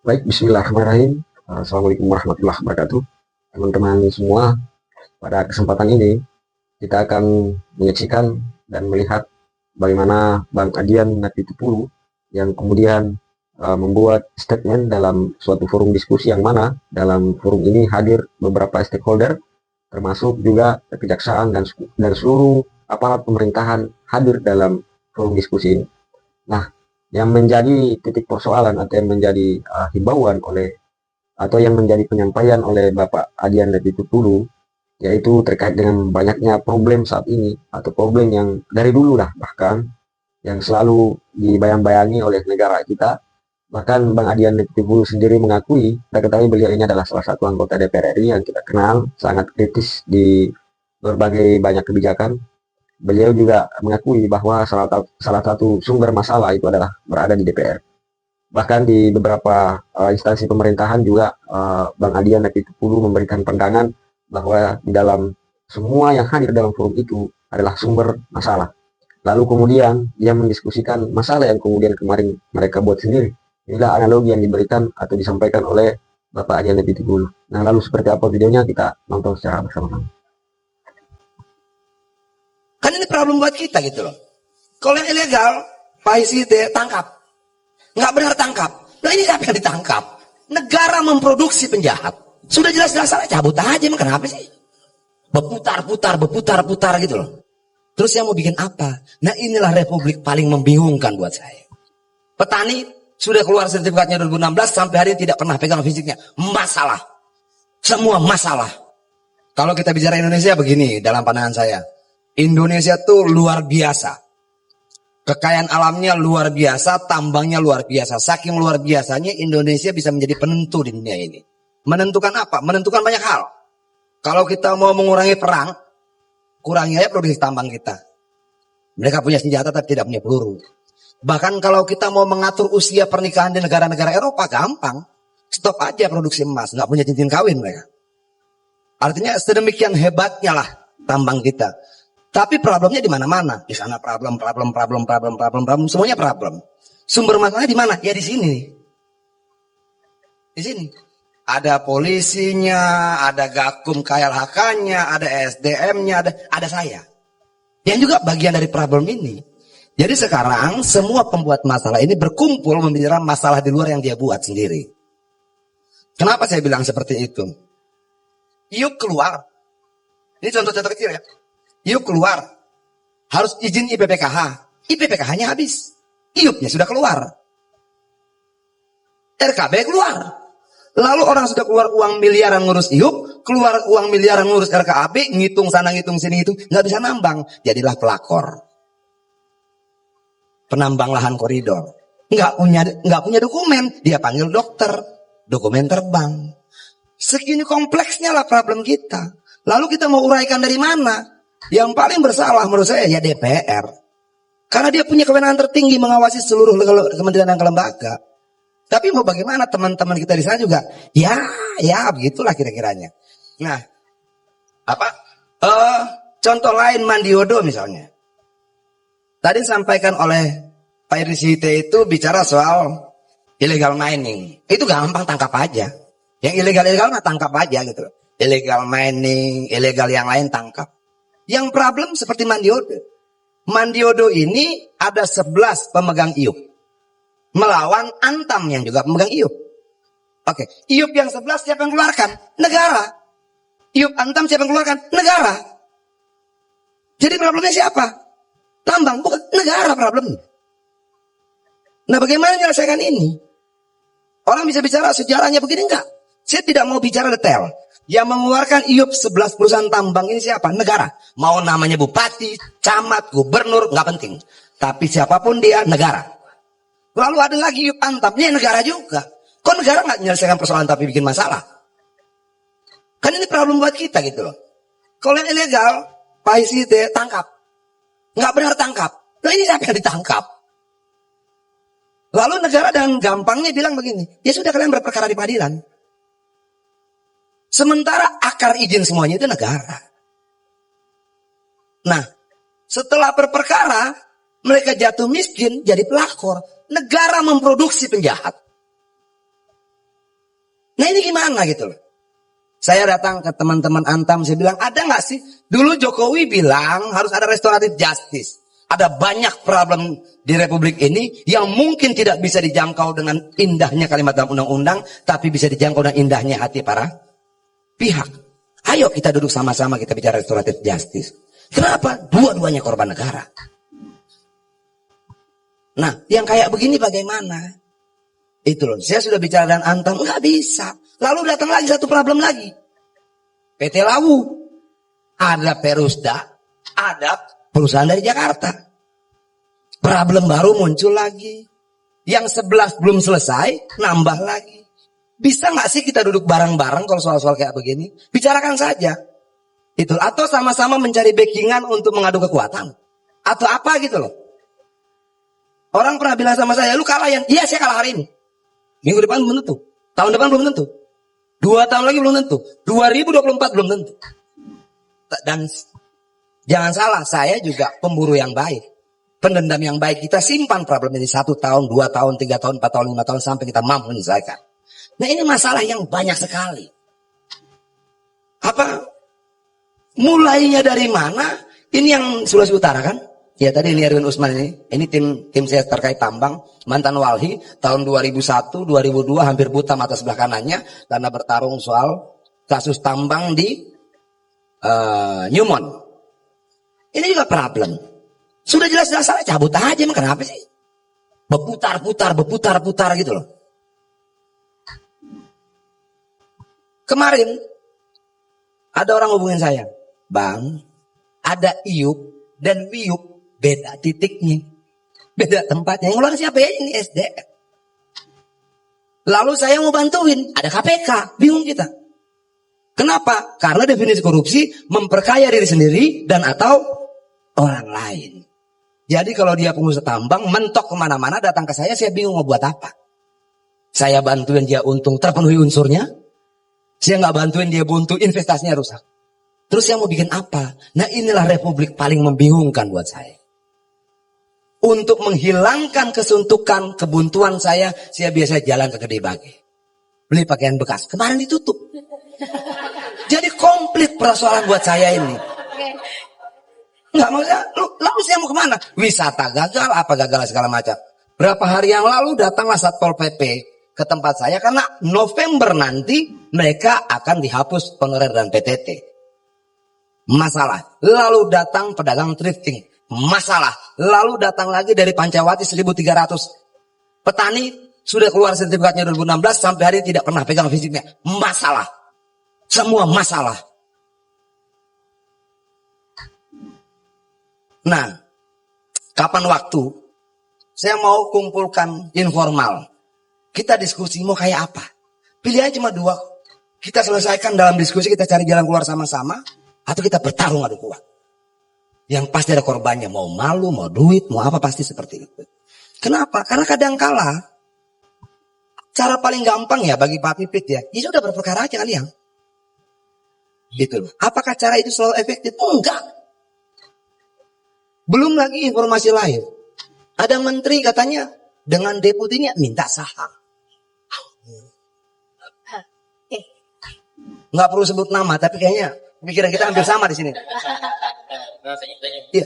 Baik, bismillahirrahmanirrahim. Assalamualaikum warahmatullahi wabarakatuh. Teman-teman semua, pada kesempatan ini kita akan menyaksikan dan melihat bagaimana Bang Adian Napitupulu yang kemudian membuat statement dalam suatu forum diskusi yang mana dalam forum ini hadir beberapa stakeholder, termasuk juga kejaksaan dan seluruh aparat pemerintahan hadir dalam forum diskusi ini. Nah, yang menjadi titik persoalan atau yang menjadi himbauan oleh atau yang menjadi penyampaian oleh Bapak Adian Napitupulu yaitu terkait dengan banyaknya problem saat ini atau problem yang dari dulu lah bahkan yang selalu dibayang-bayangi oleh negara kita. Bahkan Bang Adian Napitupulu sendiri mengakui, kita ketahui beliau ini adalah salah satu anggota DPR RI yang kita kenal sangat kritis di berbagai banyak kebijakan. Beliau juga mengakui bahwa salah satu sumber masalah itu adalah berada di DPR. Bahkan di beberapa instansi pemerintahan juga Bang Adian Napitupulu memberikan pandangan bahwa di dalam semua yang hadir dalam forum itu adalah sumber masalah. Lalu kemudian dia mendiskusikan masalah yang kemudian kemarin mereka buat sendiri. Inilah analogi yang diberikan atau disampaikan oleh Bapak Adian Napitupulu. Nah, lalu seperti apa videonya kita nonton secara bersama-sama. Kan ini problem buat kita gitu loh. Kalau yang ilegal, Pak Iside tangkap. Nggak benar tangkap. Nah ini siapa yang ditangkap? Negara memproduksi penjahat. Sudah jelas-jelas salah, cabut aja, emang kenapa sih? Berputar-putar gitu loh. Terus yang mau bikin apa? Nah inilah republik paling membingungkan buat saya. Petani sudah keluar sertifikatnya 2016 sampai hari ini tidak pernah pegang fisiknya. Masalah. Semua masalah. Kalau kita bicara Indonesia begini dalam pandangan saya. Indonesia tuh luar biasa. Kekayaan alamnya luar biasa, tambangnya luar biasa. Saking luar biasanya Indonesia bisa menjadi penentu di dunia ini. Menentukan apa? Menentukan banyak hal. Kalau kita mau mengurangi perang, kurangi aja produksi tambang kita. Mereka punya senjata tapi tidak punya peluru. Bahkan kalau kita mau mengatur usia pernikahan di negara-negara Eropa, gampang. Stop aja produksi emas, nggak punya cincin kawin mereka. Artinya sedemikian hebatnya lah tambang kita. Tapi problemnya di mana-mana. Di sana problem, semuanya problem. Sumber masalahnya di mana? Ya di sini. Di sini. Ada polisinya, ada Gakum KLHK-nya, ada SDM-nya, ada saya. Yang juga bagian dari problem ini. Jadi sekarang semua pembuat masalah ini berkumpul membicarakan masalah di luar yang dia buat sendiri. Kenapa saya bilang seperti itu? Yuk keluar. Ini contoh-contoh kecil ya. Yuk keluar. Harus izin IPPKH. IPPKH-nya habis. IUP-nya sudah keluar. RKB keluar. Lalu orang sudah keluar uang miliaran ngurus IUP, keluar uang miliaran ngurus RKAB, ngitung sana, ngitung sini, ngitung. Nggak bisa nambang. Jadilah pelakor. Penambang lahan koridor. Nggak punya dokumen. Dia panggil dokter. Dokumen terbang. Segini kompleksnya lah problem kita. Lalu kita mau uraikan dari mana? Yang paling bersalah menurut saya ya DPR. Karena dia punya kewenangan tertinggi mengawasi seluruh kementerian dan lembaga. Tapi mau bagaimana teman-teman kita di sana juga? Ya begitulah kira-kiranya. Nah, contoh lain Mandiodo misalnya. Tadi disampaikan oleh Pak Irisite itu bicara soal illegal mining. Itu gampang tangkap aja. Yang ilegal-ilegal mah tangkap aja gitu. Illegal mining, ilegal yang lain tangkap. Yang problem seperti Mandiodo. Mandiodo ini ada 11 pemegang IUP. Melawan Antam yang juga pemegang IUP. Oke, IUP yang 11 siapa yang keluarkan? Negara. IUP Antam siapa yang keluarkan? Negara. Jadi problemnya siapa? Tambang, bukan negara problemnya. Nah bagaimana menyelesaikan ini? Orang bisa bicara sejarahnya begini enggak? Saya tidak mau bicara detail. Yang mengeluarkan IUP 11 perusahaan tambang ini siapa? Negara. Mau namanya bupati, camat, gubernur, nggak penting. Tapi siapapun dia, negara. Lalu ada lagi IUP Antam, ini negara juga. Kok negara nggak menyelesaikan persoalan tapi bikin masalah? Kan ini problem buat kita gitu loh. Kalau yang ilegal, Pak Iside tangkap. Nggak benar tangkap. Nah ini siapa yang ditangkap? Lalu negara dengan gampangnya bilang begini, ya sudah kalian berperkara di pengadilan. Sementara akar izin semuanya itu negara. Nah, setelah berperkara, mereka jatuh miskin jadi pelakor. Negara memproduksi penjahat. Nah ini gimana gitu loh. Saya datang ke teman-teman Antam, saya bilang, ada nggak sih? Dulu Jokowi bilang harus ada restoratif justice. Ada banyak problem di Republik ini yang mungkin tidak bisa dijangkau dengan indahnya kalimat dalam undang-undang, tapi bisa dijangkau dengan indahnya hati para pihak. Ayo kita duduk sama-sama, kita bicara restoratif justice. Kenapa? Dua-duanya korban negara. Nah, yang kayak begini bagaimana? Itu loh, saya sudah bicara dengan Antam, nggak bisa. Lalu datang lagi satu problem lagi. PT Lawu, ada Perusda, ada perusahaan dari Jakarta. Problem baru muncul lagi. Yang 11 belum selesai, nambah lagi. Bisa nggak sih kita duduk bareng-bareng kalau soal-soal kayak begini? Bicarakan saja. Itu, atau sama-sama mencari backingan untuk mengadu kekuatan. Atau apa gitu loh. Orang pernah bilang sama saya, lu kalah yang, iya saya kalah hari ini. Minggu depan belum tentu. Tahun depan belum tentu. 2 tahun lagi belum tentu. 2024 belum tentu. Dan jangan salah, saya juga pemburu yang baik. Pendendam yang baik. Kita simpan problem ini 1 tahun, 2 tahun, 3 tahun, 4 tahun, 5 tahun sampai kita mampu menyelesaikan. Nah ini masalah yang banyak sekali. Apa? Mulainya dari mana? Ini yang Sulawesi Utara kan? Ya tadi ini Erwin Usman ini tim saya terkait tambang, mantan walhi tahun 2001, 2002 hampir buta mata sebelah kanannya karena bertarung soal kasus tambang di Newmont. Ini juga problem. Sudah jelas-jelas salah, cabut aja, emang kenapa sih? Berputar-putar gitu loh. Kemarin ada orang hubungin saya, Bang, ada Iup dan Wiup. Beda titiknya, beda tempatnya. Yang ngeluarin siapa ya? Ini SDM. Lalu saya mau bantuin, ada KPK, bingung kita. Kenapa? Karena definisi korupsi memperkaya diri sendiri dan atau orang lain. Jadi kalau dia pengusaha tambang, mentok kemana-mana, datang ke saya bingung mau buat apa. Saya bantuin dia untung terpenuhi unsurnya, saya nggak bantuin dia buntu investasinya rusak. Terus saya mau bikin apa? Nah inilah Republik paling membingungkan buat saya. Untuk menghilangkan kesuntukan, kebuntuan saya biasa jalan ke Gede Bage. Beli pakaian bekas. Kemarin ditutup. Jadi komplit persoalan buat saya ini. Nggak mau saya, lalu saya mau kemana? Wisata gagal, apa gagal segala macam. Berapa hari yang lalu datanglah Satpol PP ke tempat saya. Karena November nanti mereka akan dihapus honorer dan PTT. Masalah. Lalu datang pedagang thrifting. Masalah. Lalu datang lagi dari Pancawati 1.300. Petani sudah keluar sertifikatnya 2016 sampai hari ini tidak pernah pegang fisiknya. Masalah. Semua masalah. Nah, kapan waktu saya mau kumpulkan informal. Kita diskusi mau kayak apa? Pilihannya cuma 2. Kita selesaikan dalam diskusi, kita cari jalan keluar sama-sama, atau kita bertarung adu kuat. Yang pasti ada korbannya, mau malu, mau duit, mau apa, pasti seperti itu. Kenapa? Karena kadang kala cara paling gampang ya bagi Pak Pipit ya, ya sudah berperkara aja kalian. Gitu loh. Apakah cara itu selalu efektif? Enggak. Belum lagi informasi lain. Ada menteri katanya dengan deputinya minta saham. Nggak perlu sebut nama, tapi kayaknya pikiran kita hampir sama di sini. Ya.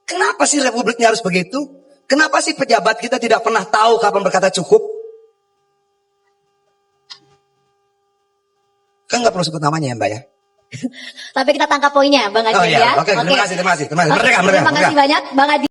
Kenapa sih Republiknya harus begitu? Kenapa sih pejabat kita tidak pernah tahu kapan berkata cukup? Kan nggak perlu sebut namanya ya Mbak ya. Tapi kita tangkap poinnya Bang Adi ya. Oke, terima kasih. Terima kasih banyak Bang Adi.